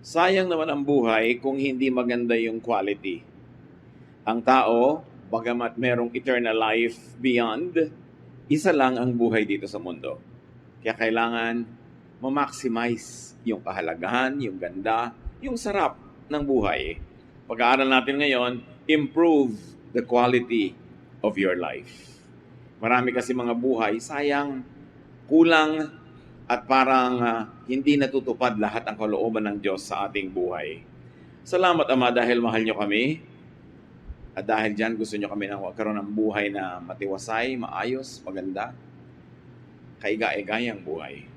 Sayang naman ang buhay kung hindi maganda yung quality. Ang tao, bagamat merong eternal life beyond, isa lang ang buhay dito sa mundo. Kaya kailangan ma-maximize yung kahalagahan, yung ganda, yung sarap ng buhay. Pag-aaral natin ngayon, improve the quality of your life. Marami kasi mga buhay, sayang, kulang, at parang hindi natutupad lahat ang kalooban ng Diyos sa ating buhay. Salamat, Ama, dahil mahal nyo kami. At dahil dyan gusto nyo kami na magkaroon ng buhay na matiwasay, maayos, maganda, kaiga-igayang buhay.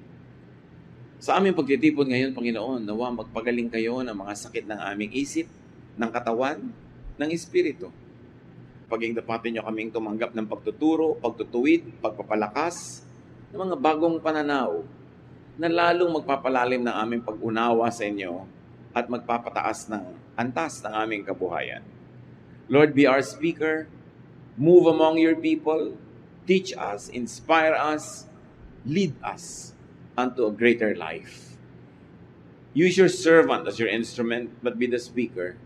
Sa aming pagtitipon ngayon, Panginoon, nawa magpagaling kayo ng mga sakit ng aming isip, ng katawan, ng espiritu. Paging dapatin nyo kaming tumanggap ng pagtuturo, pagtutuwid, pagpapalakas, ng mga bagong pananaw, na lalong magpapalalim ng aming pag-unawa sa inyo at magpapataas ng antas ng aming kabuhayan. Lord, be our speaker, move among your people, teach us, inspire us, lead us unto a greater life. Use your servant as your instrument, but be the speaker.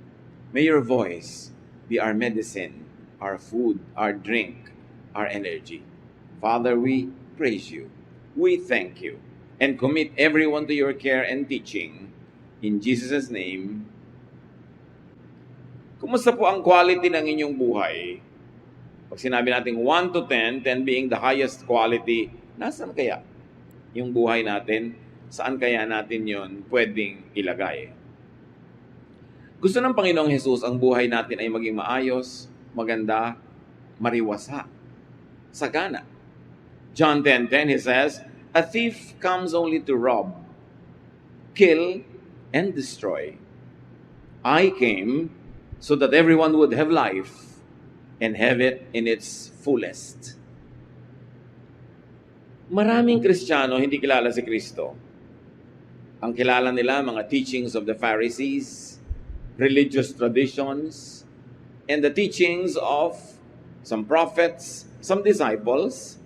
May your voice be our medicine, our food, our drink, our energy. Father, we praise you. We thank you. And commit everyone to your care and teaching. In Jesus' name. Kumusta po ang quality ng inyong buhay? Pag sinabi natin 1 to 10, 10 being the highest quality, nasaan kaya yung buhay natin? Saan kaya natin yon pwedeng ilagay? Gusto ng Panginoong Jesus ang buhay natin ay maging maayos, maganda, mariwasa, sagana. John 10:10, he says, "A thief comes only to rob, kill, and destroy. I came so that everyone would have life and have it in its fullest." Maraming Kristiyano hindi kilala si Kristo. Ang kilala nila mga teachings of the Pharisees, religious traditions, and the teachings of some prophets, some disciples.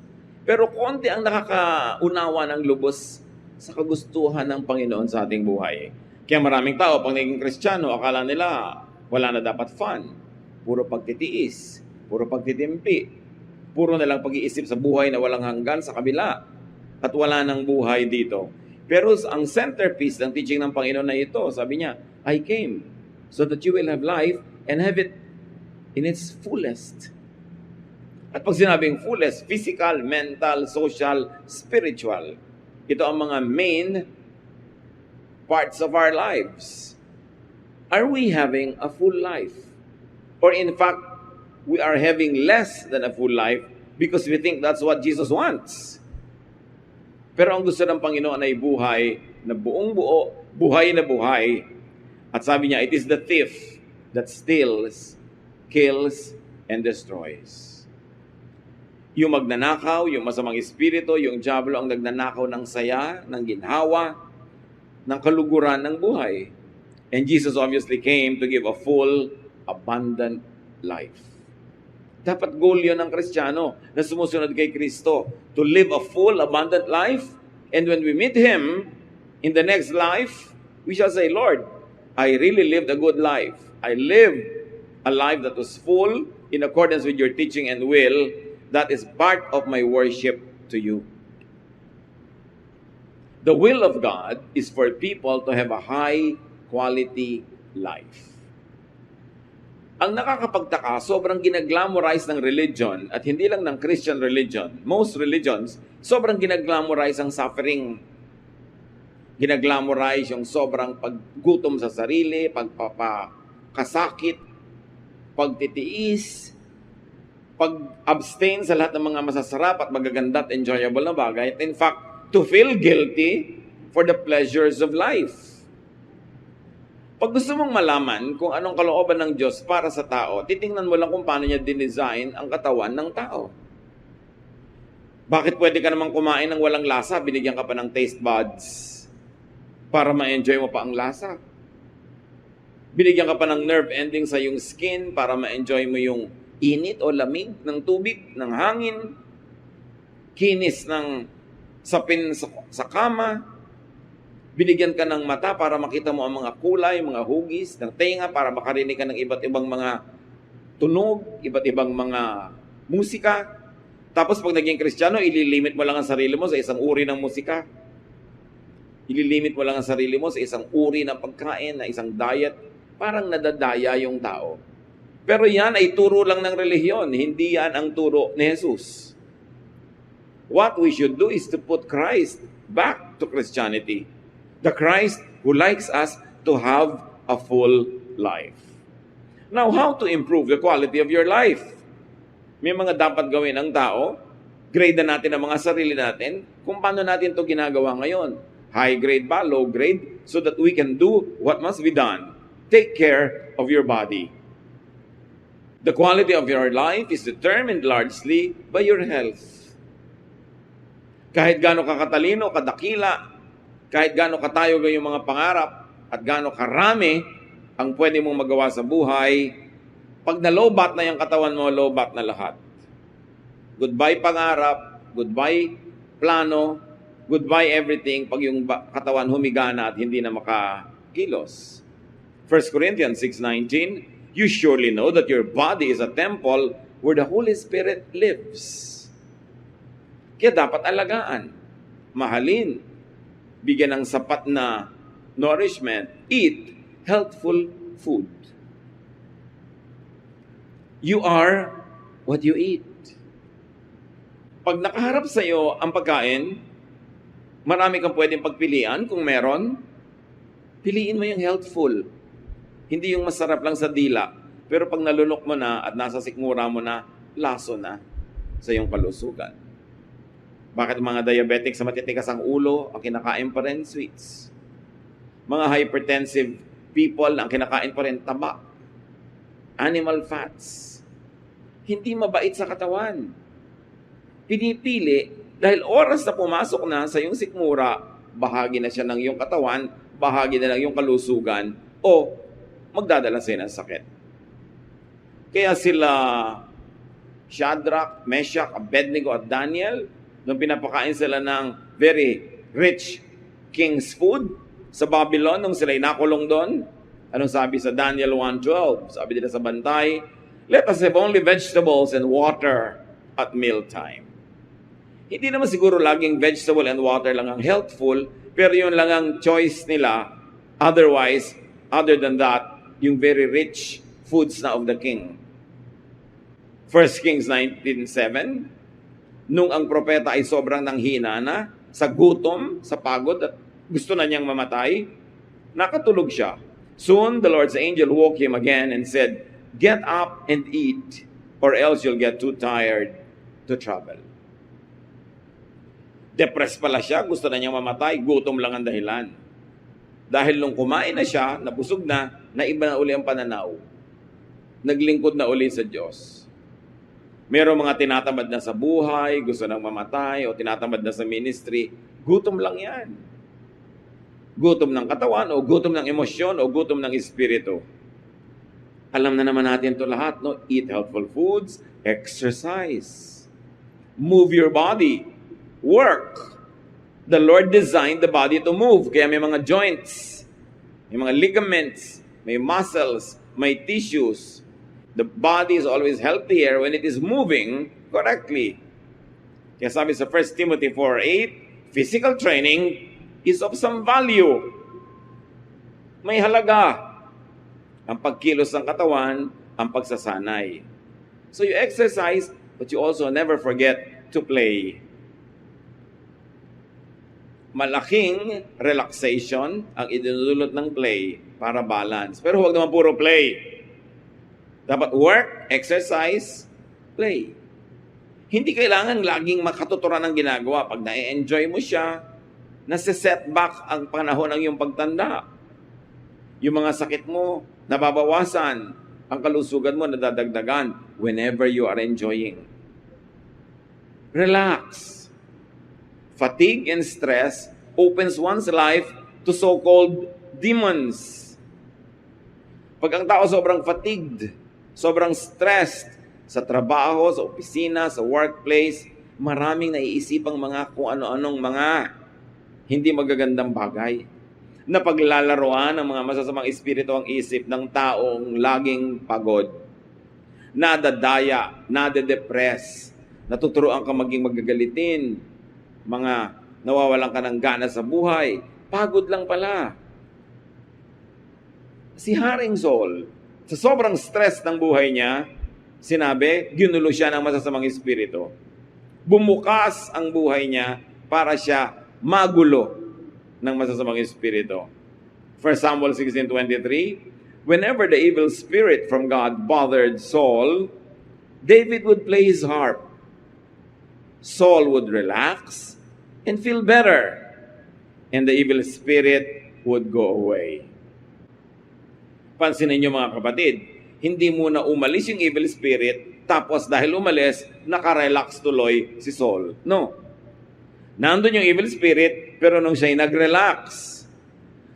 Pero konti ang nakakaunawa ng lubos sa kagustuhan ng Panginoon sa ating buhay. Kaya maraming tao, pag naging Kristiyano, akala nila wala na dapat fun. Puro pagtitiis, puro pagtitimpi, puro na lang pag-iisip sa buhay na walang hanggan sa kabila. At wala nang buhay dito. Pero ang centerpiece ng teaching ng Panginoon na ito, sabi niya, I came so that you will have life and have it in its fullest. At pag sinabing fullest, physical, mental, social, spiritual, ito ang mga main parts of our lives. Are we having a full life? Or in fact, we are having less than a full life because we think that's what Jesus wants. Pero ang gusto ng Panginoon ay buhay na buong buo, buhay na buhay. At sabi niya, it is the thief that steals, kills, and destroys. Yung magnanakaw, yung masamang espiritu, yung diablo ang nagnanakaw ng saya, ng ginhawa, ng kaluguran ng buhay. And Jesus obviously came to give a full, abundant life. Dapat goal yun ng Kristiyano na sumusunod kay Kristo, to live a full, abundant life. And when we meet Him in the next life, we shall say, Lord, I really lived a good life. I lived a life that was full in accordance with your teaching and will. That is part of my worship to you. The will of God is for people to have a high quality life. Ang nakakapagtaka, sobrang ginaglamorize ng religion at hindi lang ng Christian religion. Most religions, sobrang ginaglamorize ang suffering. Ginaglamorize yung sobrang paggutom sa sarili, pagpapakasakit, pagtitiis, pag-abstain sa lahat ng mga masasarap at magaganda at enjoyable na bagay. In fact, to feel guilty for the pleasures of life. Pag gusto mong malaman kung anong kalooban ng Diyos para sa tao, titingnan mo lang kung paano niya dinesign ang katawan ng tao. Bakit pwede ka namang kumain ng walang lasa, binigyan ka pa ng taste buds para ma-enjoy mo pa ang lasa? Binigyan ka pa ng nerve ending sa iyong skin para ma-enjoy mo yung init o lamig ng tubig, ng hangin, kinis ng sapin sa kama, Binigyan ka ng mata para makita mo ang mga kulay, mga hugis, ng tenga para makarinig ka ng iba't ibang mga tunog, iba't ibang mga musika. Tapos pag naging Kristiyano, ililimit mo lang ang sarili mo sa isang uri ng musika. Ililimit mo lang ang sarili mo sa isang uri ng pagkain, na isang diet. Parang nadadaya yung tao. Pero yan ay turo lang ng relihiyon, hindi yan ang turo ni Jesus. What we should do is to put Christ back to Christianity. The Christ who likes us to have a full life. Now, how to improve the quality of your life? May mga dapat gawin ang tao. Grade na natin ang mga sarili natin kung paano natin ito ginagawa ngayon. High grade ba, low grade, so that we can do what must be done. Take care of your body. The quality of your life is determined largely by your health. Kahit gaano ka katalino, kadakila, kahit gaano katayo yung mga pangarap, at gaano karami ang pwede mong magawa sa buhay, pag na-lowbat na yung katawan mo, lowbat na lahat. Goodbye pangarap, goodbye plano, goodbye everything pag yung katawan humiga na at hindi na makakilos. 1 Corinthians 6:19, you surely know that your body is a temple where the Holy Spirit lives. Kaya dapat alagaan, mahalin, bigyan ng sapat na nourishment, eat healthful food. You are what you eat. Pag nakaharap sa iyo ang pagkain, marami kang pwedeng pagpilian kung meron. Piliin mo yung healthful. Hindi yung masarap lang sa dila. Pero pag nalunok mo na at nasa sikmura mo na, laso na sa iyong kalusugan. Bakit mga diabetic sa matitikas ang ulo, ang kinakain pa rin sweets? Mga hypertensive people, ang kinakain pa rin taba, animal fats. Hindi mabait sa katawan. Pinipili dahil oras na pumasok na sa iyong sikmura, bahagi na siya ng iyong katawan, bahagi na ng iyong kalusugan, o magdadala sa'yo ng sakit. Kaya sila Shadrach, Meshach, Abednego at Daniel, nung pinapakain sila ng very rich king's food sa Babylon, nung sila'y nakulong doon, anong sabi sa Daniel 1:12? Sabi nila sa bantay, let us have only vegetables and water at mealtime. Hindi naman siguro laging vegetable and water lang ang healthful, pero yun lang ang choice nila. Otherwise, other than that, yung very rich foods na of the king. 1 Kings 19:7, nung ang propeta ay sobrang nanghina na, sa gutom, sa pagod, at gusto na niyang mamatay, nakatulog siya. Soon, the Lord's angel woke him again and said, get up and eat, or else you'll get too tired to travel. Depressed pala siya, gusto na niyang mamatay, gutom lang ang dahilan. Dahil nung kumain na siya, nabusog na, naiba na uli ang pananaw. Naglingkod na uli sa Diyos. Merong mga tinatamad na sa buhay, gusto nang mamatay, o tinatamad na sa ministry. Gutom lang yan. Gutom ng katawan, o gutom ng emosyon, o gutom ng espiritu. Alam na naman natin ito lahat, no? Eat healthful foods, exercise, move your body, work. The Lord designed the body to move. Kaya may mga joints, may mga ligaments, may muscles, may tissues. The body is always healthier when it is moving correctly. Kaya sabi sa 1 Timothy 4:8, physical training is of some value. May halaga. Ang pagkilos ng katawan, ang pagsasanay. So you exercise, but you also never forget to play. Malaking relaxation ang idinudulot ng play para balance. Pero huwag naman puro play. Dapat work, exercise, play. Hindi kailangan laging makatuturan ng ginagawa. Pag na-enjoy mo siya, nasa-setback ang panahon ng iyong pagtanda. Yung mga sakit mo, nababawasan. Ang kalusugan mo, nadadagdagan whenever you are enjoying. Relax. Fatigue and stress opens one's life to so-called demons. Pag ang tao sobrang fatigued, sobrang stressed sa trabaho, sa opisina, sa workplace, maraming naiisipang mga kung ano-anong mga hindi magagandang bagay. na paglalaroan ng mga masasamang espiritu ang isip ng taong laging pagod, nadadaya, nade-depress, natuturuan ka maging magagalitin, mga nawawalan ka ng gana sa buhay, pagod lang pala. Si Haring Saul, sa sobrang stress ng buhay niya, sinabi, ginulo siya ng masasamang espiritu. Bumukas ang buhay niya para siya magulo ng masasamang espiritu. 1 Samuel 16:23, whenever the evil spirit from God bothered Saul, David would play his harp. Saul would relax and feel better, and the evil spirit would go away. Pansinin niyo mga kapatid, hindi muna umalis yung evil spirit, tapos dahil umalis, nakarelax tuloy si Saul. No. Nandun yung evil spirit, pero nung siya'y nag-relax,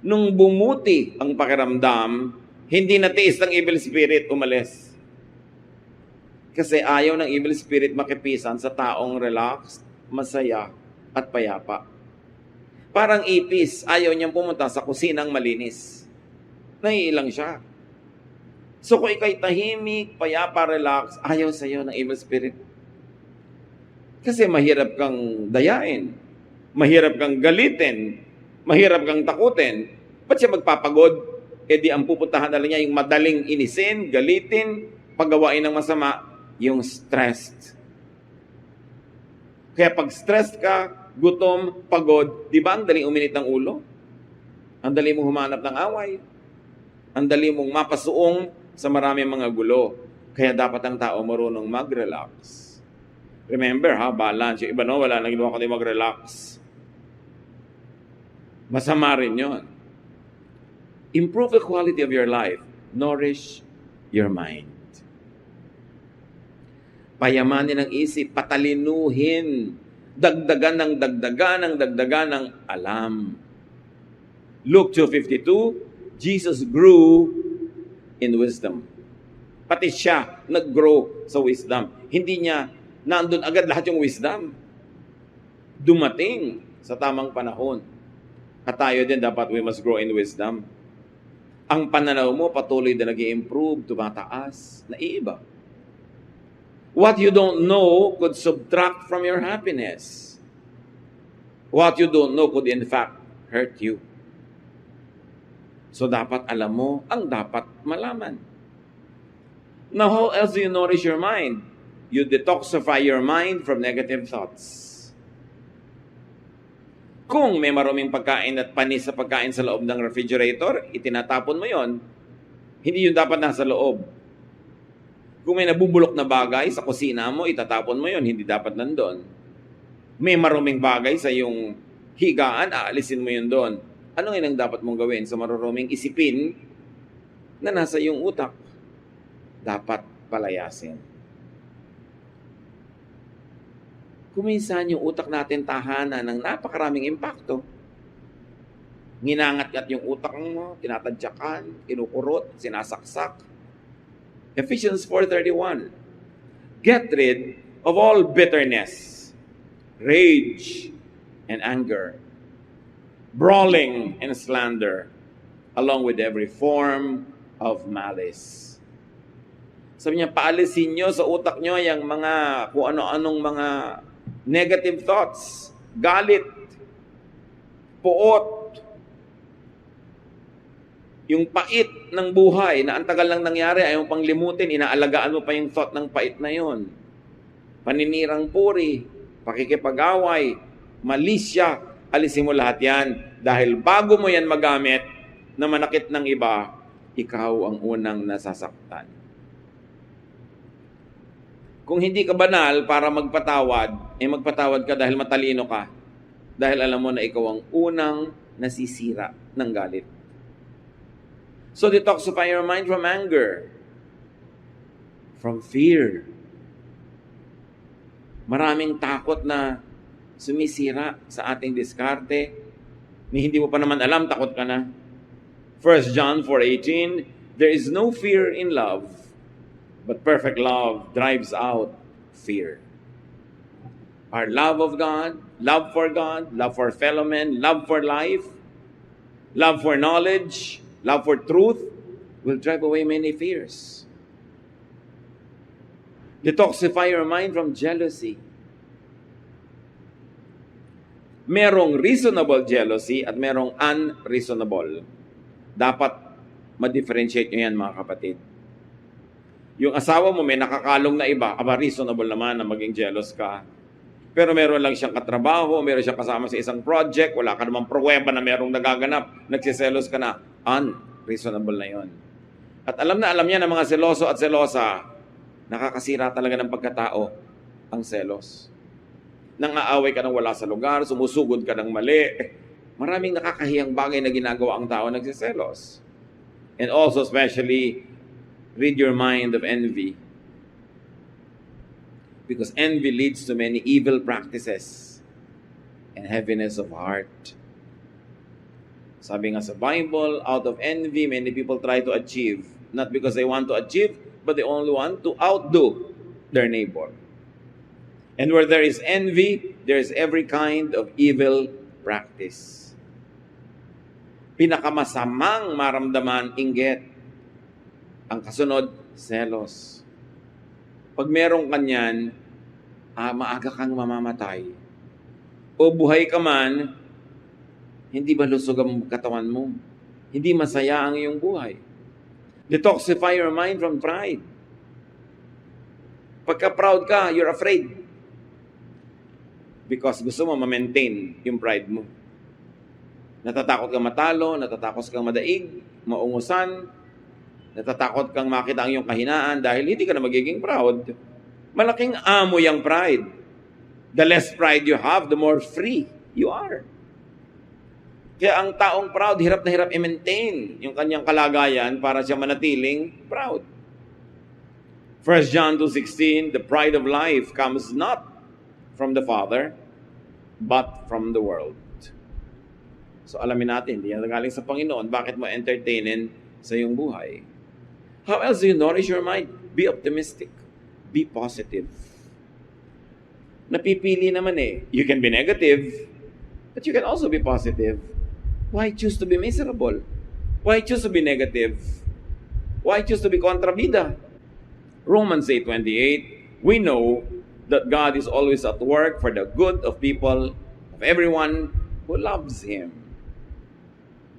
nung bumuti ang pakiramdam, hindi natiis ng evil spirit, umalis. Kasi ayaw ng evil spirit makipisan sa taong relaxed, masaya, at payapa. Parang ipis, ayaw niyang pumunta sa kusinang malinis. Naiilang siya. So kung ika'y tahimik, payapa, relax, ayaw sa'yo ng evil spirit. Kasi mahirap kang dayain, mahirap kang galitin, mahirap kang takutin. Ba't siya magpapagod? E di ang pupuntahan na lang niya yung madaling inisin, galitin, paggawain ng masama, yung stressed. Kaya pag stressed ka, gutom, pagod, di ba ang daling uminit ng ulo? Ang dali mong humanap ng away. Ang dali mong mapasuong sa maraming mga gulo. Kaya dapat ang tao marunong mag-relax. Remember balance. Yung iba wala nang ginawa kundi mag-relax. Masama rin yun. Improve the quality of your life. Nourish your mind. Payamanin ang isip, patalinuhin, dagdagan ng alam. Luke 2:52, Jesus grew in wisdom. Pati siya nag-grow sa wisdom. Hindi niya nandun agad lahat yung wisdom. Dumating sa tamang panahon. At tayo din dapat we must grow in wisdom. Ang pananaw mo patuloy na nag-i-improve, tumataas, naiiba. What you don't know could subtract from your happiness. What you don't know could in fact hurt you. So dapat alam mo ang dapat malaman. Now, how else do you nourish your mind? You detoxify your mind from negative thoughts. Kung may maruming pagkain at panis sa pagkain sa loob ng refrigerator, itinatapon mo yon. Hindi yun dapat nasa loob. Kung may nabubulok na bagay sa kusina mo, itatapon mo yon. Hindi dapat nandun. May maruming bagay sa iyong higaan, aalisin mo yun doon. Ano ngayon ang dapat mong gawin sa maruruming isipin na nasa iyong utak? Dapat palayasin. Kuminsan yung utak natin tahanan ng napakaraming impakto. Nginangat-ngat yung utak mo, tinatadyakan, kinukurot, sinasaksak. Ephesians 4:31. Get rid of all bitterness, rage, and anger, brawling and slander, along with every form of malice. Sabi niya, paalisin nyo sa utak nyo yung mga kung ano-anong mga negative thoughts, galit, puot, yung pait ng buhay na ang tagal lang nangyari, ayaw pang limutin, inaalagaan mo pa yung thought ng pait na yon. Paninirang puri, pakikipag-away, malisya, alisin mo lahat yan. Dahil bago mo yan magamit na manakit ng iba, ikaw ang unang nasasaktan. Kung hindi ka banal para magpatawad, magpatawad ka dahil matalino ka. Dahil alam mo na ikaw ang unang nasisira ng galit. So detoxify your mind from anger, from fear. Maraming takot na sumisira sa ating diskarte. Hindi mo pa naman alam, takot ka na. 1 John 4:18, there is no fear in love, but perfect love drives out fear. Our love of God, love for fellow men, love for life, love for knowledge, love for truth will drive away many fears. Detoxify your mind from jealousy. Merong reasonable jealousy at merong unreasonable. Dapat ma-differentiate nyo yan, mga kapatid. Yung asawa mo may nakakalong na iba, reasonable naman na maging jealous ka. Pero meron lang siyang katrabaho, meron siyang kasama sa isang project, wala ka namang pruweba na merong nagaganap, nagsiselos ka na, unreasonable na yon. At alam na alam niya ng mga seloso at selosa, nakakasira talaga ng pagkatao ang selos. Nang aaway ka ng wala sa lugar, sumusugod ka ng mali, maraming nakakahiyang bagay na ginagawa ang tao nagsiselos. And also especially, rid your mind of envy. Because envy leads to many evil practices and heaviness of heart. Sabi nga sa Bible, out of envy, many people try to achieve. Not because they want to achieve, but they only want to outdo their neighbor. And where there is envy, there is every kind of evil practice. Pinakamasamang maramdaman, inggit. Ang kasunod, selos. Pag merong kanyan, maaga kang mamamatay. O buhay ka man, hindi ba lusog ang katawan mo? Hindi masaya ang iyong buhay. Detoxify your mind from pride. Pagka proud ka, you're afraid. Because gusto mo ma-maintain yung pride mo. Natatakot kang matalo, natatakot kang madaig, maungusan, natatakot kang makita ang iyong kahinaan dahil hindi ka na magiging proud. Malaking amoy ang pride. The less pride you have, the more free you are. Kaya ang taong proud, hirap na hirap i-maintain yung kanyang kalagayan para siya manatiling proud. 1 John 2:16, the pride of life comes not from the Father, but from the world. So alamin natin, hindi yan galing sa Panginoon, bakit mo entertainin sa iyong buhay? How else do you nourish your mind? Be optimistic. Be positive. Napipili naman eh. You can be negative, but you can also be positive. Why choose to be miserable? Why choose to be negative? Why choose to be kontrabida? Romans 8:28, we know that God is always at work for the good of people, of everyone who loves Him.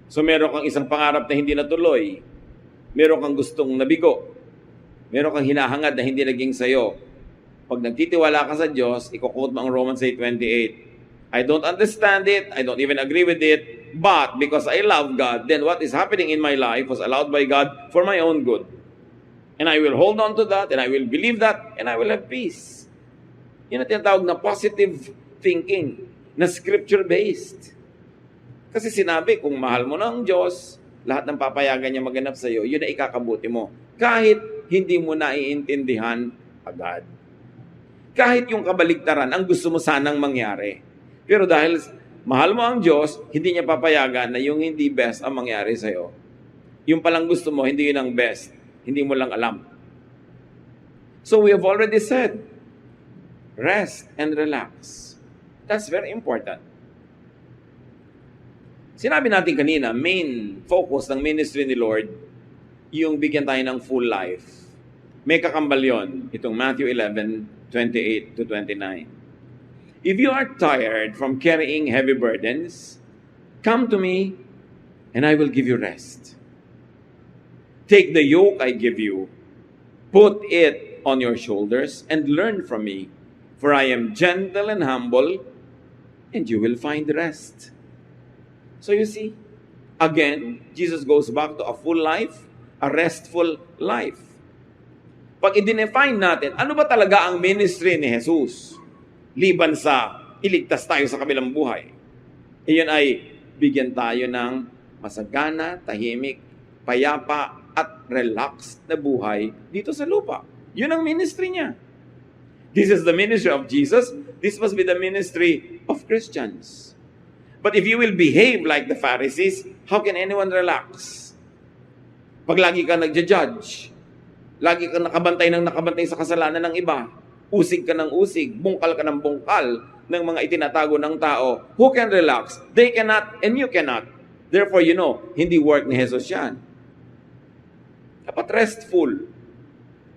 So meron kang isang pangarap na hindi natuloy, meron kang gustong nabigo, meron kang hinahangad na hindi naging sayo. Pag nagtitiwala ka sa Diyos, i-quote mo ang Romans 8:28. I don't understand it, I don't even agree with it, but because I love God, then what is happening in my life was allowed by God for my own good. And I will hold on to that, and I will believe that, and I will have peace. Yun ang tinatawag na positive thinking, na scripture-based. Kasi sinabi, kung mahal mo ng Diyos, lahat ng papayagan niya maganap sa iyo, yun na ikakabuti mo. Kahit hindi mo naiintindihan agad. Kahit yung kabaligtaran, ang gusto mo sanang mangyari. Pero dahil mahal mo ang Diyos, hindi niya papayagan na yung hindi best ang mangyari sa iyo. Yung palang gusto mo, hindi yun ang best. Hindi mo lang alam. So we have already said, rest and relax. That's very important. Sinabi natin kanina, main focus ng ministry ni Lord, yung bigyan tayo ng full life. May kakambal yun, itong Matthew 11:28 to 29. If you are tired from carrying heavy burdens, come to me and I will give you rest. Take the yoke I give you, put it on your shoulders, and learn from me. For I am gentle and humble, and you will find rest. So you see, again, Jesus goes back to a full life, a restful life. Pag i-define natin, ano ba talaga ang ministry ni Jesus? Liban sa iligtas tayo sa kabilang buhay. Iyon ay bigyan tayo ng masagana, tahimik, payapa, at relaxed na buhay dito sa lupa. Yun ang ministry niya. This is the ministry of Jesus. This must be the ministry of Christians. But if you will behave like the Pharisees, how can anyone relax? Pag lagi ka nagja-judge, lagi ka nakabantay sa kasalanan ng iba, usig ka ng usig, bungkal ka ng bungkal ng mga itinatago ng tao, who can relax? They cannot and you cannot. Therefore, hindi work ni Jesus yan. Dapat restful.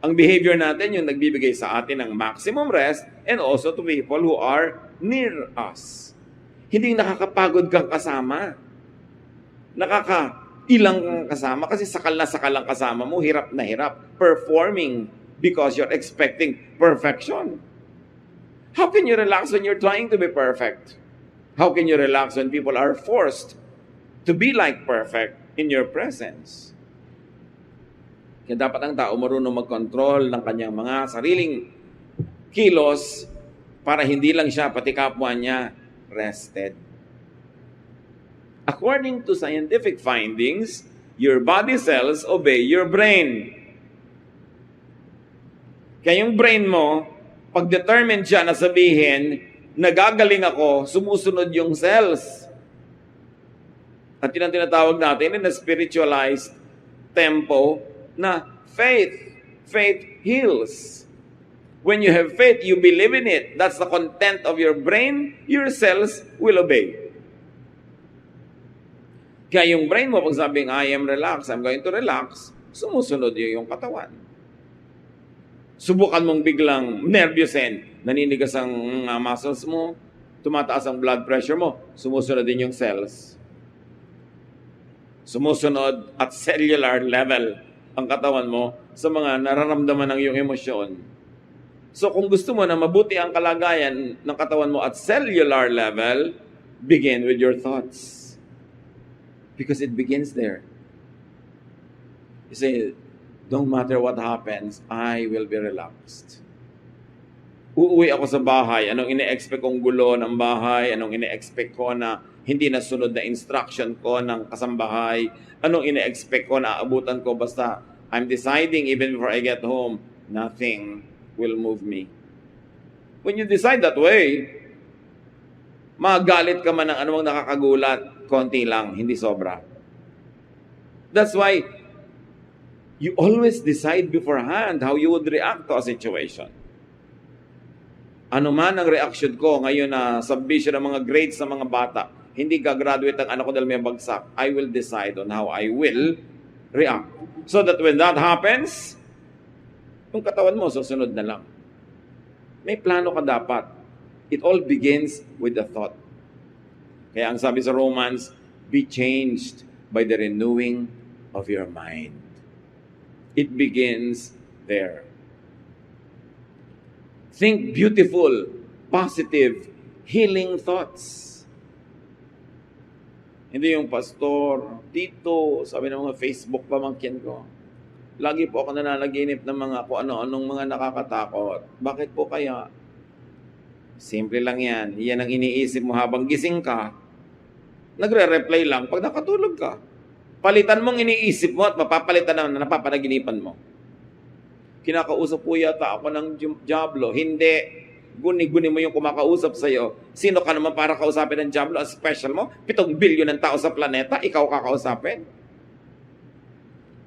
Ang behavior natin yung nagbibigay sa atin ng maximum rest and also to people who are near us. Hindi nakakapagod kang kasama. Nakakailang kang kasama kasi sakal ang kasama mo, hirap na hirap. Performing because you're expecting perfection. How can you relax when you're trying to be perfect? How can you relax when people are forced to be like perfect in your presence? Kaya dapat ang tao marunong mag-control ng kanyang mga sariling kilos para hindi lang siya, pati kapwa niya, rested. According to scientific findings, your body cells obey your brain. Kaya yung brain mo, pag determined siya na sabihin, nagagaling ako, sumusunod yung cells. At yun ang tinatawag natin in a spiritualized tempo na faith. Faith heals. When you have faith, you believe in it. That's the content of your brain. Your cells will obey. Kaya yung brain mo, pag sabing, I am relaxed, I'm going to relax, sumusunod yung katawan. Subukan mong biglang nervyusin, naninigas ang muscles mo, tumataas ang blood pressure mo, sumusunod din yung cells. Sumusunod at cellular level ang katawan mo sa mga nararamdaman ng iyong emosyon. So kung gusto mo na mabuti ang kalagayan ng katawan mo at cellular level, begin with your thoughts. Because it begins there. You say, don't matter what happens, I will be relaxed. Uuwi ako sa bahay, anong ine-expect kong gulo ng bahay, anong ine-expect ko na hindi nasunod na instruction ko ng kasambahay, anong ine-expect ko na aabutan ko, basta I'm deciding even before I get home, nothing will move me. When you decide that way, magalit ka man ng anumang nakakagulat, konti lang, hindi sobra. That's why you always decide beforehand how you would react to a situation. Ano man ang reaction ko ngayon na submission ng mga grades sa mga bata, hindi gagraduate ang anak ko dahil may bagsak, I will decide on how I will react. So that when that happens, yung katawan mo, susunod na lang. May plano ka dapat. It all begins with the thought. Kaya ang sabi sa Romans, be changed by the renewing of your mind. It begins there. Think beautiful, positive, healing thoughts. Hindi yung pastor, tito, sabi ng mga Facebook pamangkin ko. Lagi po ako nananaginip ng mga kung ano-anong mga nakakatakot. Bakit po kaya? Simple lang yan. Yan ang iniisip mo habang gising ka. Nagre-reply lang pag nakatulog ka. Palitan mong iniisip mo at mapapalitan na napapanaginipan mo. Kinakausap po yata ako ng Diablo. Hindi. Guni-guni mo yung kumakausap sa'yo. Sino ka naman para kausapin ng Diablo? Ang special mo? 7 bilyon ng tao sa planeta, ikaw kakausapin?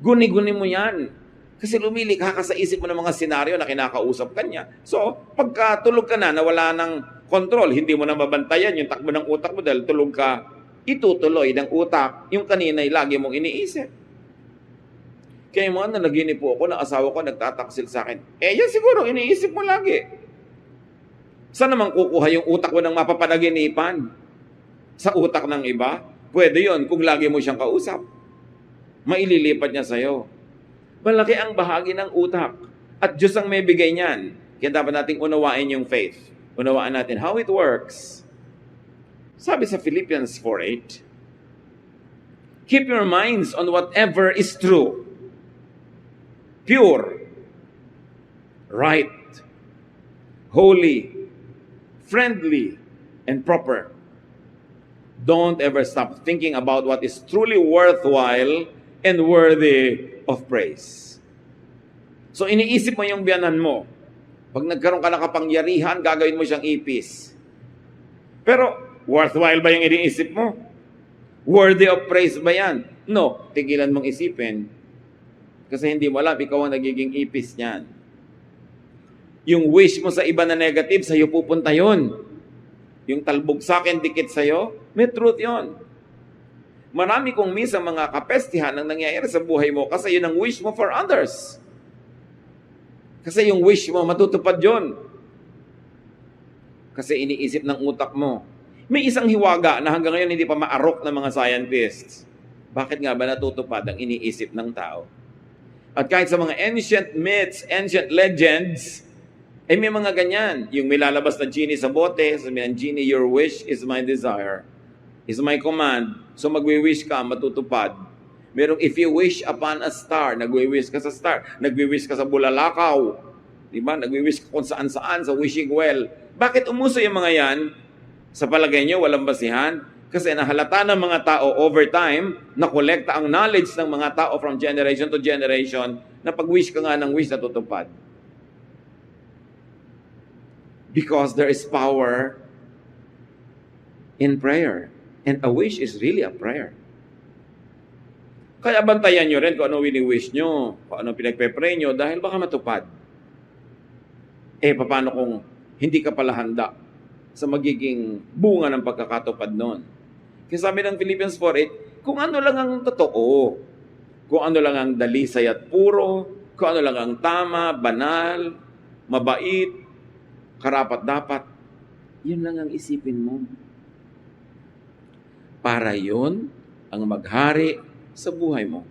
Guni-guni mo yan. Kasi lumilikha ka sa isip mo ng mga senaryo na kinakausap ka niya. So, pagka tulog ka na wala ng control, hindi mo na mabantayan yung takbo ng utak mo dahil tulog ka, itutuloy ng utak yung kanina'y lagi mong iniisip. Kaya mga nanaginip po ako, ng asawa ko nagtataksil sa akin. Yan siguro, iniisip mo lagi. Saan naman kukuha yung utak mo ng mapapanaginipan? Sa utak ng iba? Pwede yon kung lagi mo siyang kausap. Maililipat niya sa'yo. Malaki ang bahagi ng utak. At Diyos ang may bigay niyan. Kaya dapat nating unawain yung faith. Unawaan natin how it works. Sabi sa Philippians 4:8, keep your minds on whatever is true, pure, right, holy, friendly, and proper. Don't ever stop thinking about what is truly worthwhile and worthy of praise. So iniisip mo yung biyanan mo. Pag nagkaroon ka ng kapangyarihan, gagawin mo siyang ipis. Pero worthwhile ba yung iniisip mo? Worthy of praise ba yan? No, tigilan mong isipin. Kasi hindi mo alam, ikaw ang nagiging ipis niyan. Yung wish mo sa iba na negative, sa'yo pupunta yun. Yung talbog sa akin, dikit sa'yo, may truth yun. Marami kong minsan mga kapestihan ang nangyayari sa buhay mo kasi yun ang wish mo for others. Kasi yung wish mo, matutupad yun. Kasi iniisip ng utak mo. May isang hiwaga na hanggang ngayon hindi pa maarok ng mga scientists. Bakit nga ba natutupad ang iniisip ng tao? At kahit sa mga ancient myths, ancient legends, ay may mga ganyan. Yung may lalabas na genie sa bote, sabi ng genie, your wish is my desire. Is my command. So magwi-wish ka, matutupad. Merong if you wish upon a star, nagwi-wish ka sa star. Nagwi-wish ka sa bulalakaw. Diba? Nagwi-wish ka kung saan-saan, sa wishing well. Bakit umuso yung mga yan? Sa palagay nyo, walang basihan? Kasi nahalata ng mga tao over time, nakolekta ang knowledge ng mga tao from generation to generation, na pag-wish ka nga ng wish, natutupad. Because there is power in prayer. And a wish is really a prayer. Kaya bantayan nyo rin kung ano wini-wish nyo, kung ano pinagpe-pray nyo, dahil baka matupad. Paano kung hindi ka pala handa sa magiging bunga ng pagkakatupad nun? Kaya sabi ng Philippians 4:8, kung ano lang ang totoo, kung ano lang ang dalisay at puro, kung ano lang ang tama, banal, mabait, karapat-dapat, yun lang ang isipin mo. Para yun ang maghari sa buhay mo.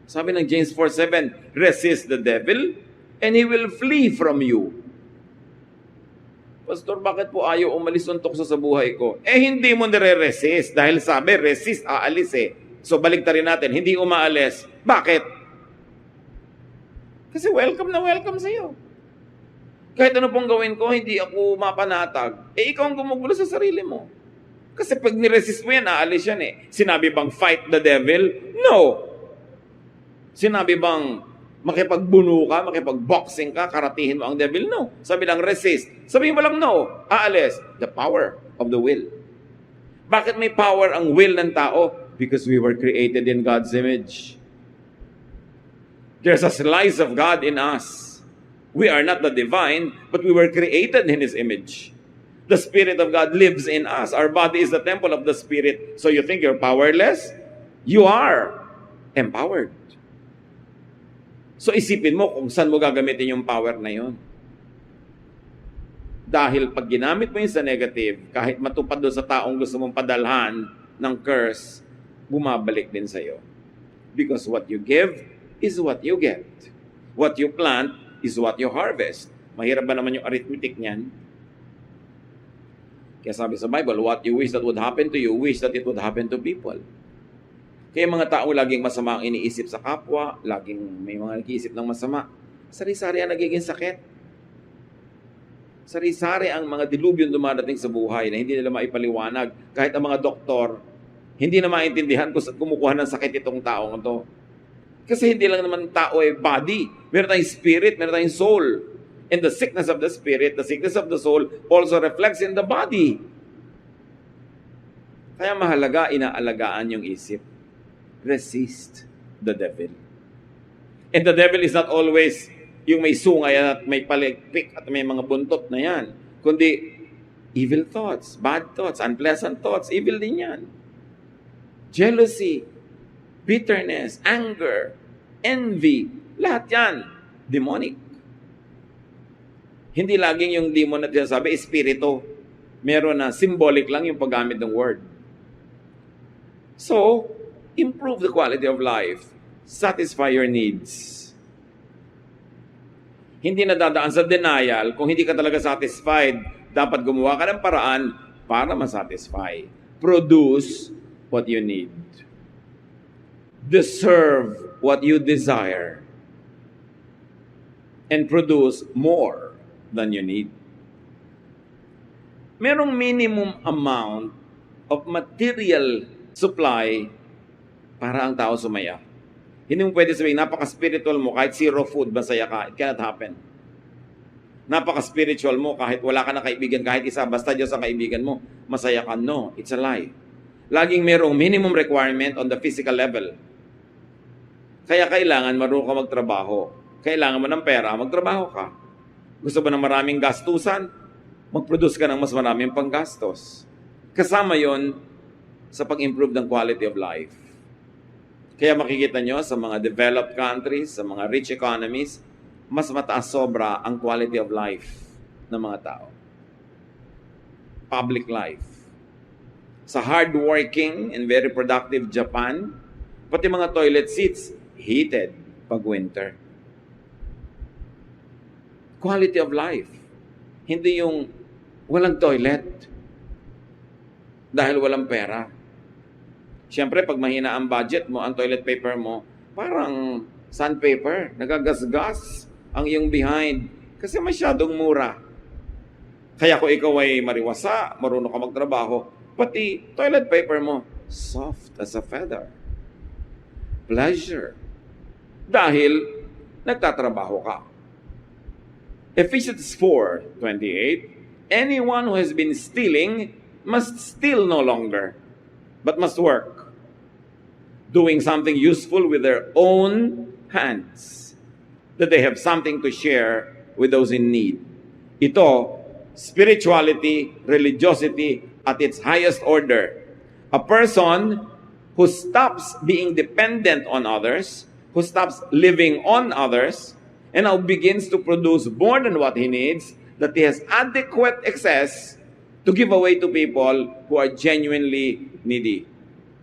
Sabi ng James 4:7, resist the devil and he will flee from you. Pastor, bakit po ayaw umalis ng tukso sa buhay ko? Hindi mo nire-resist dahil sabi, resist, aalis eh. So baligtarin natin, hindi umaalis. Bakit? Kasi welcome na welcome sa iyo. Kahit ano pong gawin ko, hindi ako mapanatag. Ikaw ang gumugulo sa sarili mo. Kasi pag niresist mo yan, aalis yan eh. Sinabi bang fight the devil? No. Sinabi bang makipagbuno ka, makipagboxing ka, karatihin mo ang devil? No. Sabi lang resist. Sabihin mo lang no. Aalis. The power of the will. Bakit may power ang will ng tao? Because we were created in God's image. There's a slice of God in us. We are not the divine, but we were created in His image. The Spirit of God lives in us. Our body is the temple of the Spirit. So you think you're powerless? You are empowered. So isipin mo kung saan mo gagamitin yung power na yun. Dahil pag ginamit mo yun sa negative, kahit matupad doon sa taong gusto mong padalhan ng curse, bumabalik din sa'yo. Because what you give is what you get. What you plant is what you harvest. Mahirap ba naman yung arithmetic niyan? Kaya sabi sa Bible, what you wish that would happen to you, wish that it would happen to people. Kaya mga taong laging masama ang iniisip sa kapwa, laging may mga nag-iisip ng masama, sari-sari ang nagiging sakit. Sari-sari ang mga dilubyo dumadating sa buhay na hindi nila maipaliwanag. Kahit ang mga doktor, hindi na maintindihan kung saan kumukuha ng sakit itong taong ito. Kasi hindi lang naman tao ay body. Meron tayong spirit, meron tayong soul. And the sickness of the spirit, the sickness of the soul also reflects in the body. Kaya mahalaga, inaalagaan yung isip. Resist the devil. And the devil is not always yung may sungay at may palikpik at may mga buntot na yan. Kundi evil thoughts, bad thoughts, unpleasant thoughts, evil din yan. Jealousy, bitterness, anger, envy, lahat yan, demonic. Hindi laging yung demon na sinasabi, espiritu. Meron na symbolic lang yung paggamit ng word. So, improve the quality of life. Satisfy your needs. Hindi na dadaan sa denial. Kung hindi ka talaga satisfied, dapat gumawa ka ng paraan para masatisfy. Produce what you need. Deserve what you desire. And produce more than you need. Merong minimum amount of material supply para ang tao sumaya. Hindi mo pwede sabihin, napaka-spiritual mo, kahit zero food, masaya ka. It cannot happen. Napaka-spiritual mo, kahit wala ka na kaibigan, kahit isa, basta Diyos ang kaibigan mo, masaya ka. No, it's a lie. Laging merong minimum requirement on the physical level. Kaya kailangan marunong ka magtrabaho. Kailangan mo ng pera, magtrabaho ka. Gusto ba ng maraming gastusan? Mag-produce ka ng mas maraming panggastos. Kasama yon sa pag-improve ng quality of life. Kaya makikita nyo sa mga developed countries, sa mga rich economies, mas mataas sobra ang quality of life ng mga tao. Public life. Sa hardworking and very productive Japan, pati mga toilet seats, heated pag winter. Quality of life. Hindi yung walang toilet dahil walang pera. Siyempre, pag mahina ang budget mo, ang toilet paper mo, parang sandpaper, nagagasgas ang iyong behind kasi masyadong mura. Kaya kung ikaw ay mariwasa, marunong ka magtrabaho, pati toilet paper mo, soft as a feather. Pleasure. Dahil nagtatrabaho ka. Ephesians 4:28, anyone who has been stealing must steal no longer, but must work, doing something useful with their own hands, that they have something to share with those in need. Ito, spirituality, religiosity at its highest order. A person who stops being dependent on others, who stops living on others, and now begins to produce more than what he needs, that he has adequate excess to give away to people who are genuinely needy.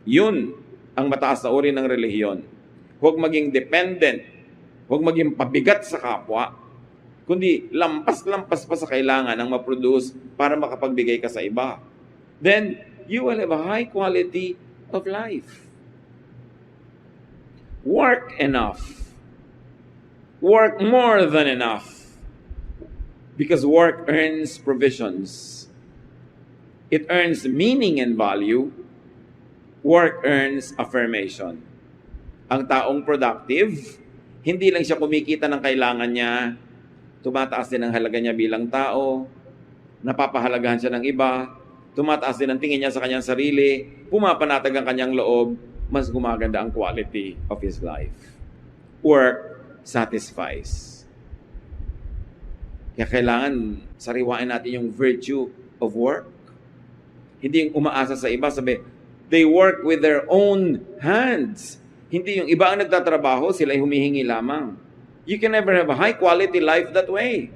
Yun ang mataas na uri ng relihiyon. Huwag maging dependent, huwag maging pabigat sa kapwa, kundi lampas-lampas pa sa kailangan ang ma-produce para makapagbigay ka sa iba. Then, you will have a high quality of life. Work enough. Work more than enough. Because work earns provisions. It earns meaning and value. Work earns affirmation. Ang taong productive, hindi lang siya kumikita ng kailangan niya, tumataas din ang halaga niya bilang tao, napapahalagahan siya ng iba, tumataas din ang tingin niya sa kanyang sarili, pumapanatag ang kanyang loob, mas gumaganda ang quality of his life. Work satisfies. Kaya kailangan sariwain natin yung virtue of work. Hindi yung umaasa sa iba, sabi, they work with their own hands. Hindi yung iba ang nagtatrabaho, sila ay humihingi lamang. You can never have a high quality life that way.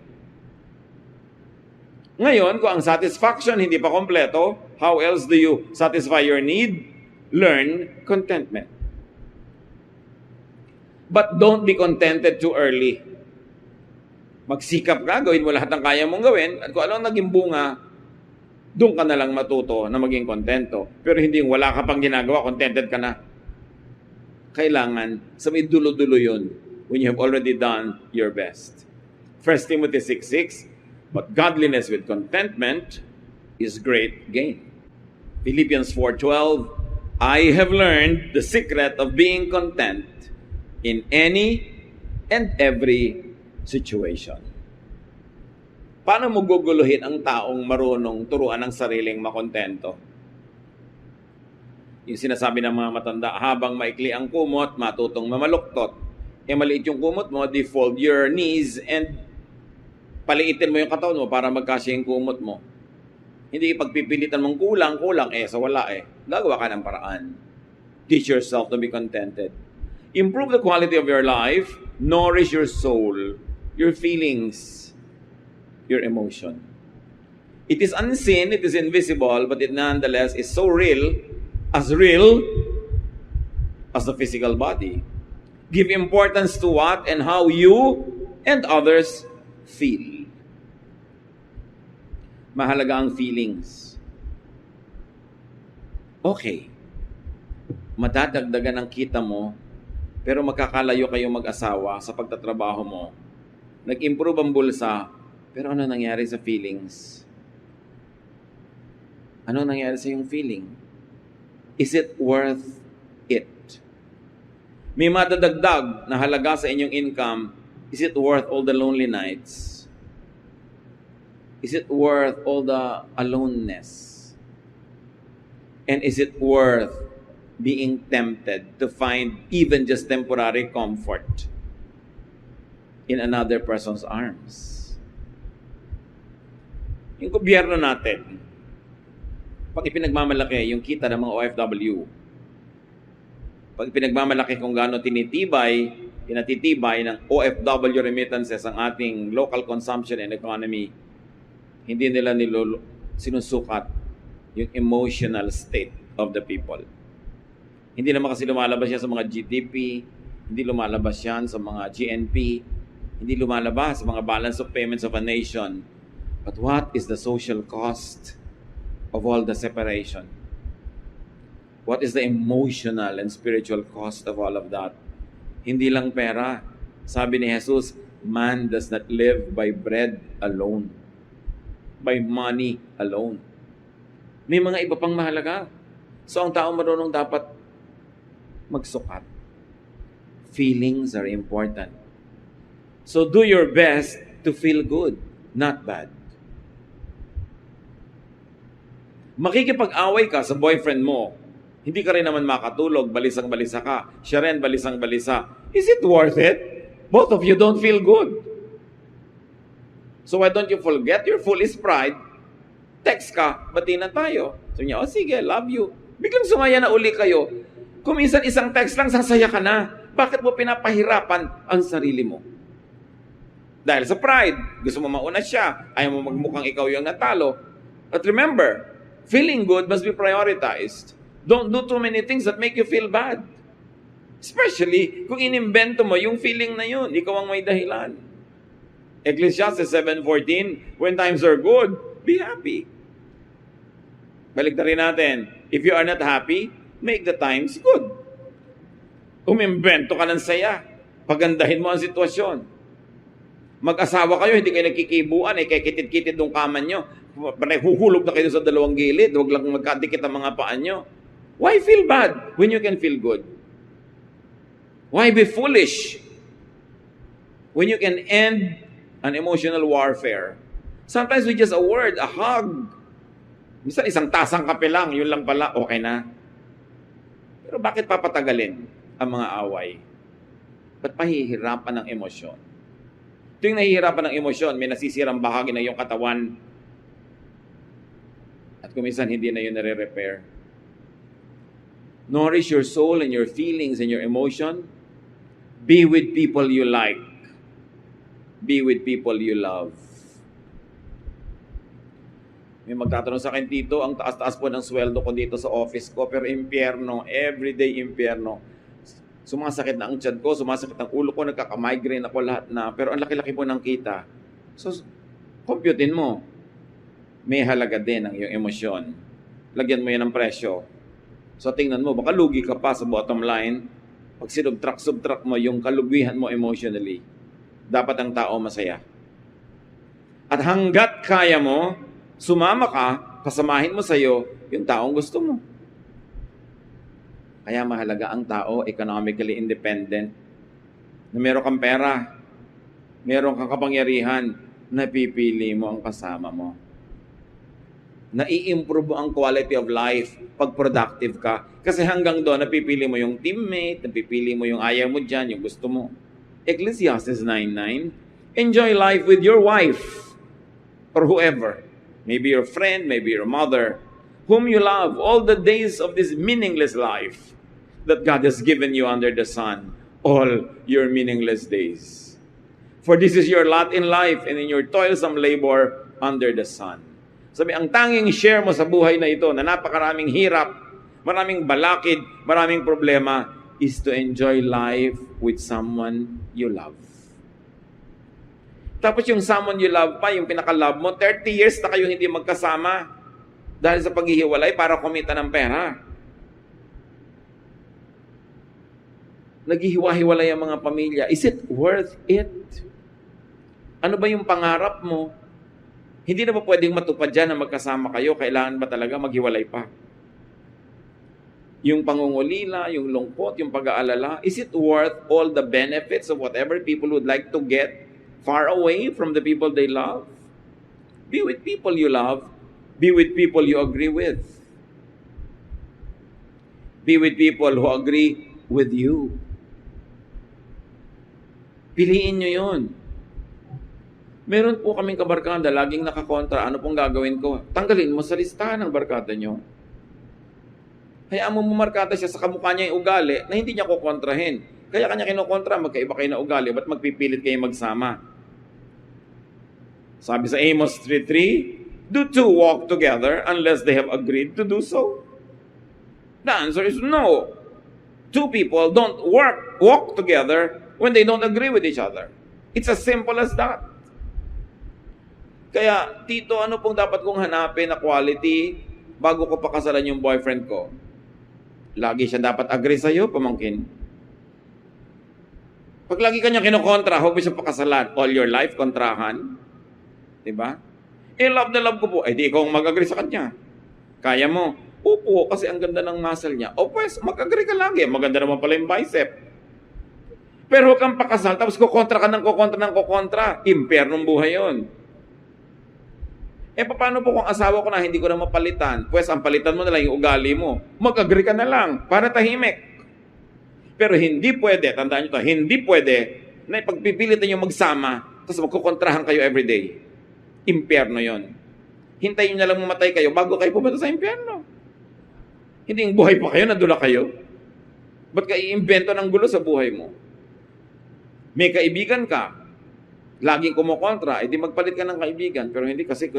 Ngayon, kung ang satisfaction hindi pa kompleto, how else do you satisfy your need? Learn contentment. But don't be contented too early. Magsikap ka, gawin mo lahat ng kaya mong gawin, at kung anong naging bunga, doon ka na lang matuto na maging kontento. Pero hindi yung wala ka pang ginagawa, contented ka na. Kailangan, sa may dulo-dulo yun, when you have already done your best. 1 Timothy 6:6, but godliness with contentment is great gain. Philippians 4:12, I have learned the secret of being content in any and every situation. Paano mo guguluhin ang taong marunong turuan ng sariling makontento? Yung sinasabi ng mga matanda, habang maikli ang kumot, matutong mamaluktot. Maliit yung kumot mo, defold your knees and paliitin mo yung katawan mo para magkasya yung kumot mo. Hindi pagpipilitan mong kulang, sa wala Gagawa ka ng paraan. Teach yourself to be contented. Improve the quality of your life, nourish your soul, your feelings, your emotion. It is unseen, it is invisible, but it nonetheless is so real as the physical body. Give importance to what and how you and others feel. Mahalaga ang feelings. Okay. Madadagdagan ang kita mo, pero magkakalayo kayong mag-asawa sa pagtatrabaho mo. Nag-improve ang bulsa, pero ano nangyari sa feelings? Ano nangyari sa iyong feeling? Is it worth it? May madadagdag na halaga sa inyong income, is it worth all the lonely nights? Is it worth all the aloneness? And is it worth being tempted to find even just temporary comfort in another person's arms? Yung gobyerno natin, Pag ipinagmamalaki yung kita ng mga OFW, pag ipinagmamalaki kung gaano pinatitibay ng OFW remittances ang ating local consumption and economy, hindi nila sinusukat yung emotional state of the people. Hindi naman kasi lumalabas yan sa mga GDP, hindi lumalabas yan sa mga GNP, hindi lumalabas sa mga balance of payments of a nation. But what is the social cost of all the separation? What is the emotional and spiritual cost of all of that? Hindi lang pera. Sabi ni Jesus, man does not live by bread alone, by money alone. May mga iba pang mahalaga. So ang tao marunong dapat magsukat. Feelings are important. So do your best to feel good, not bad. Makikipag-away ka sa boyfriend mo, hindi ka rin naman makatulog, balisang-balisa ka. Siya rin, balisang-balisa. Is it worth it? Both of you don't feel good. So why don't you forget your foolish pride? Text ka, bati na tayo. Sabi niya, sige, love you. Biglang sumaya na uli kayo. Kung minsan isang text lang, sasaya ka na. Bakit mo pinapahirapan ang sarili mo? Dahil sa pride, gusto mo mauna siya, ayaw mo magmukhang ikaw yung natalo. But remember, feeling good must be prioritized. Don't do too many things that make you feel bad. Especially kung inimbento mo yung feeling na yun, ikaw ang may dahilan. Ecclesiastes 7:14, when times are good, be happy. Balik na rin natin, if you are not happy, make the times good. Umimbento ka ng saya, pagandahin mo ang sitwasyon. Mag-asawa kayo, hindi kayo nagkikibuan, kaya kitid-kitid ng kaman nyo. Huhulog na kayo sa dalawang gilid, huwag lang magkadikit ang mga paan nyo. Why feel bad when you can feel good? Why be foolish when you can end an emotional warfare? Sometimes with just a word, a hug. Minsan isang tasang kape lang, yun lang pala, okay na. Pero bakit papatagalin ang mga away? Ba't pahihirapan ng emosyon? Tuwing nahihirapan ng emosyon, may nasisirang bahagi na iyong katawan. At kung minsan hindi na yun nare-repair. Nourish your soul and your feelings and your emotion. Be with people you like. Be with people you love. May magtatanong sa akin dito, ang taas-taas po ng sweldo ko dito sa office ko, pero impyerno, everyday impyerno. Sumasakit na ang tiyan ko, sumasakit ang ulo ko, nagkaka-migraine ako lahat na, pero ang laki-laki po ng kita. So, computein mo. May halaga din ang iyong emosyon. Lagyan mo yan ng presyo. So tingnan mo, baka lugi ka pa sa bottom line. Pag subtract mo yung kalugihan mo emotionally, dapat ang tao masaya. At hanggat kaya mo, sumama ka, kasamahin mo sa'yo yung taong gusto mo. Kaya mahalaga ang tao, economically independent, na meron kang pera, meron kang kapangyarihan, napipili mo ang kasama mo. Nai-improve ang quality of life pag productive ka. Kasi hanggang doon, napipili mo yung teammate, napipili mo yung ayaw mo dyan, yung gusto mo. Ecclesiastes 9:9, enjoy life with your wife or whoever. Maybe your friend, maybe your mother, whom you love all the days of this meaningless life that God has given you under the sun, all your meaningless days. For this is your lot in life and in your toilsome labor under the sun. Sabi, ang tanging share mo sa buhay na ito na napakaraming hirap, maraming balakid, maraming problema, is to enjoy life with someone you love. Tapos yung someone you love pa, yung pinaka-love mo, 30 years na kayo hindi magkasama dahil sa paghihiwalay para kumita ng pera. Naghihiwa-hiwalay ang mga pamilya. Is it worth it? Ano ba yung pangarap mo? Hindi na ba pwedeng matupad dyan na magkasama kayo? Kailangan ba talaga maghiwalay pa? Yung pangungulila, yung lungkot, yung pag-aalala, is it worth all the benefits of whatever people would like to get far away from the people they love? Be with people you love. Be with people you agree with. Be with people who agree with you. Piliin nyo yun. Meron po kaming kabarkada, laging nakakontra. Ano pong gagawin ko? Tanggalin mo sa listahan ng barkada nyo. Hayaan mo markada siya sa kamukha niya yung ugali na hindi niya kukontrahin. Kaya kanya kinukontra, magkaiba kayo na ugali. Ba't magpipilit kayo magsama? Sabi sa Amos 3:3, do two walk together unless they have agreed to do so? The answer is no. Two people don't walk together when they don't agree with each other. It's as simple as that. Kaya, Tito, ano pong dapat kong hanapin na quality bago ko pakasalan yung boyfriend ko? Lagi siya dapat agree sa'yo, pamangkin. Pag lagi kanya kinukontra, huwag mo siya pakasalan. All your life, kontrahan. Diba? Love na love ko po. Di ikaw mag-agree sa kanya. Kaya mo. Opo, kasi ang ganda ng muscle niya. O pues, mag-agree ka lagi. Maganda naman pala yung bicep. Pero huwag kang pakasal, tapos kukontra ka ng kukontra. Impernong buhay yun. Paano po kung asawa ko na hindi ko na mapalitan? Pues, ang palitan mo na lang yung ugali mo. Mag-agree ka na lang para tahimik. Pero hindi pwede, tandaan nyo to, hindi pwede na ipagpipilitan nyo magsama tapos magkukontrahan kayo everyday. Impyerno yon. Hintayin nyo na lang mamatay kayo bago kayo pumunta sa impyerno. Hindi yung buhay pa kayo, nadula kayo. Ba't ka i-invento ng gulo sa buhay mo? May kaibigan ka, laging kumukontra, edi magpalit ka ng kaibigan. Pero hindi kasi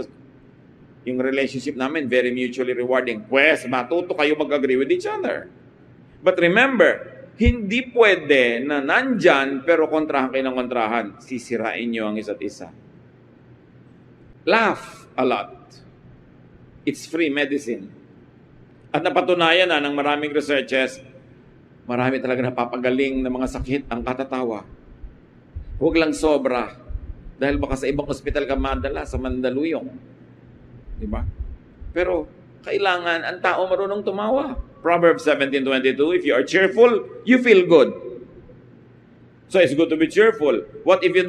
yung relationship namin, very mutually rewarding. Pues, matuto kayo mag-agree with each other. But remember, hindi pwede na nandyan, pero kontrahan kayo ng kontrahan. Sisirain nyo ang isa't isa. Laugh a lot. It's free medicine. At napatunayan na ng maraming researches, marami talaga napapagaling ng mga sakit ang katatawa. Huwag lang sobra. Dahil baka sa ibang ospital ka madala, sa Mandaluyong. Diba? Pero, kailangan ang tao marunong tumawa. Proverbs 17:22, if you are cheerful, you feel good. So, it's good to be cheerful. What if you're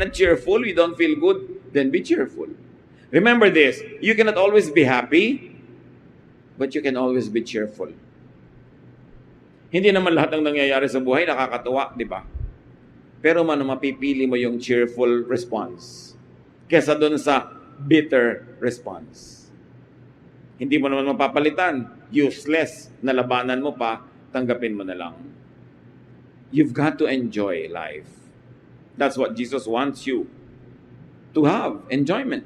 not cheerful, you don't feel good, then be cheerful. Remember this, you cannot always be happy, but you can always be cheerful. Hindi naman lahat ng nangyayari sa buhay nakakatuwa, di ba? Pero mapipili mo yung cheerful response kesa doon sa bitter response. Hindi mo naman mapapalitan. Useless na labanan mo pa, tanggapin mo na lang. You've got to enjoy life. That's what Jesus wants you to have, enjoyment.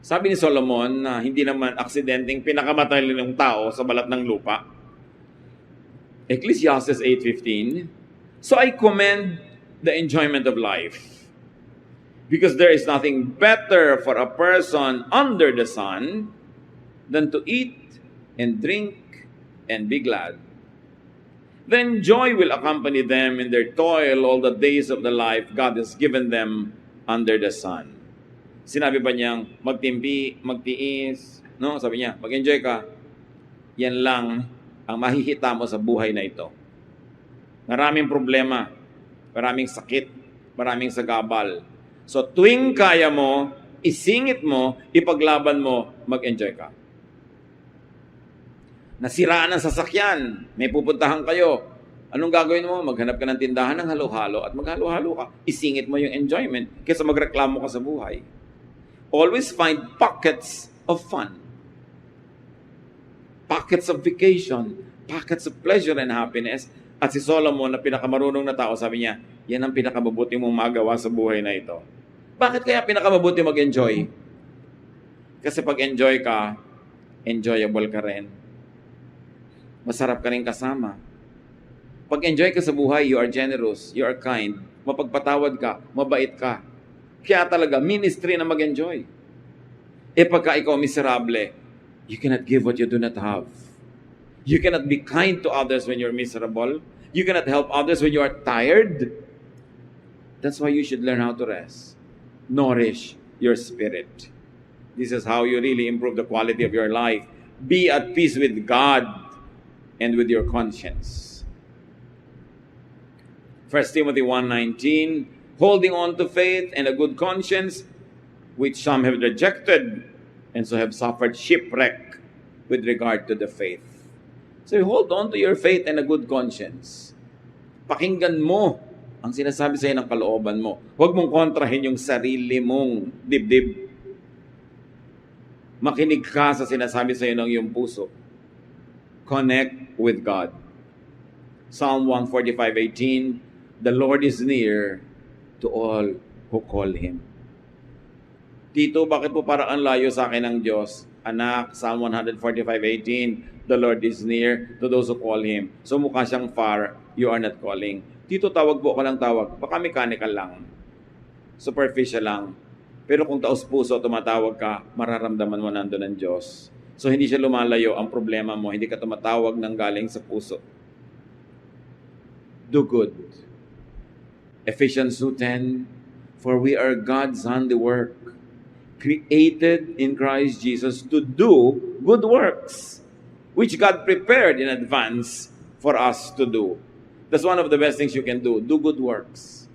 Sabi ni Solomon na hindi naman aksidenteng pinakamatalino ng tao sa balat ng lupa. Ecclesiastes 8:15, so I commend the enjoyment of life, because there is nothing better for a person under the sun than to eat and drink and be glad. Then joy will accompany them in their toil all the days of the life God has given them under the sun. Sinabi ba niyang magtimpi, magtiis, no? Sabi niya, mag-enjoy ka. Yan lang ang mahihita mo sa buhay na ito. Maraming problema, maraming sakit, maraming sagabal. So tuwing kaya mo, isingit mo, ipaglaban mo, mag-enjoy ka. Nasiraan ang sasakyan, may pupuntahan kayo. Anong gagawin mo? Maghanap ka ng tindahan ng halo-halo at maghalo-halo ka. Isingit mo yung enjoyment kaysa magreklamo ka sa buhay. Always find pockets of fun. Pockets of vacation. Pockets of pleasure and happiness. At si Solomon na pinakamarunong na tao, sabi niya, yan ang pinakamabuti mong magawa sa buhay na ito. Bakit kaya pinakamabuti mag-enjoy? Kasi pag enjoy ka, enjoyable ka rin. Masarap ka rin kasama. Pag enjoy ka sa buhay, you are generous, you are kind, mapagpatawad ka, mabait ka. Kaya talaga, ministry na mag-enjoy. Pagka ikaw miserable, you cannot give what you do not have. You cannot be kind to others when you're miserable. You cannot help others when you are tired. That's why you should learn how to rest. Nourish your spirit. This is how you really improve the quality of your life. Be at peace with God and with your conscience. 1 Timothy 1:19, holding on to faith and a good conscience, which some have rejected, and so have suffered shipwreck with regard to the faith. So hold on to your faith and a good conscience. Pakinggan mo ang sinasabi sa iyo ng kalooban mo. Huwag mong kontrahin yung sarili mong dibdib. Makinig ka sa sinasabi sa iyo ng iyong puso. Connect with God. Psalm 145:18, the Lord is near to all who call Him. Tito, bakit po parang ang layo sa akin ng Diyos? Anak, Psalm 145:18, the Lord is near to those who call Him. So mukha siyang far, you are not calling. Tito, tawag po ka lang tawag. Baka mechanical lang. Superficial lang. Pero kung taos puso, tumatawag ka, mararamdaman mo nandun ng Diyos. So hindi siya lumalayo ang problema mo. Hindi ka tumatawag ng galing sa puso. Do good. Ephesians 2:10, for we are God's handiwork, created in Christ Jesus to do good works, which God prepared in advance for us to do. That's one of the best things you can do. Do good works.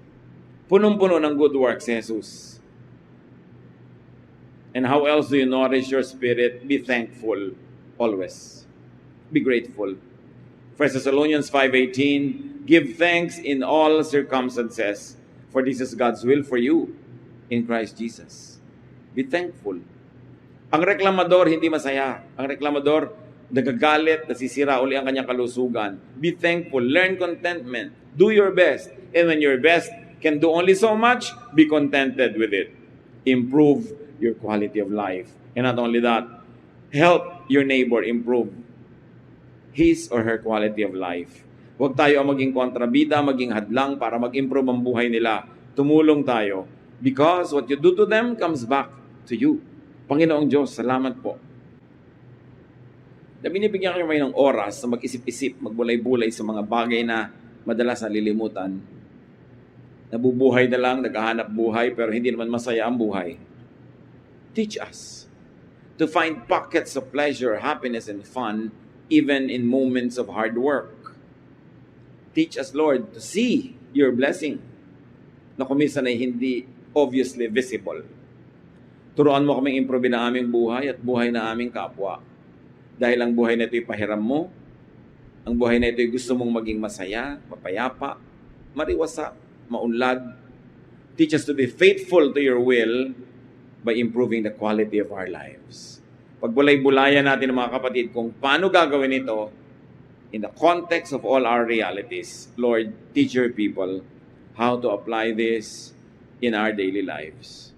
Punong-puno ng good works si Jesus. And how else do you nourish your spirit? Be thankful always. Be grateful. 1 Thessalonians 5:18, give thanks in all circumstances, for this is God's will for you in Christ Jesus. Be thankful. Ang reklamador hindi masaya. Ang reklamador nagagalit, nasisira uli ang kanyang kalusugan. Be thankful. Learn contentment. Do your best. And when your best can do only so much, be contented with it. Improve your quality of life. And not only that, help your neighbor improve his or her quality of life. Huwag tayo ang maging kontrabida, maging hadlang para mag-improve ang buhay nila. Tumulong tayo. Because what you do to them comes back to you. Panginoong Diyos, salamat po. Na binibigyan kayo may ng oras na mag-isip-isip, magbulay-bulay sa mga bagay na madalas nalilimutan. Nabubuhay na lang, naghahanap buhay, pero hindi naman masaya ang buhay. Teach us to find pockets of pleasure, happiness, and fun, even in moments of hard work. Teach us, Lord, to see your blessing na kuminsan ay hindi obviously visible. Turuan mo kaming improve na aming buhay at buhay na aming kapwa. Dahil ang buhay na ito'y pahiram mo, ang buhay na ito'y gusto mong maging masaya, mapayapa, mariwasa, maunlad. Teach us to be faithful to your will by improving the quality of our lives. Pagbulay-bulayan natin mga kapatid kung paano gagawin ito in the context of all our realities. Lord, teach your people how to apply this in our daily lives.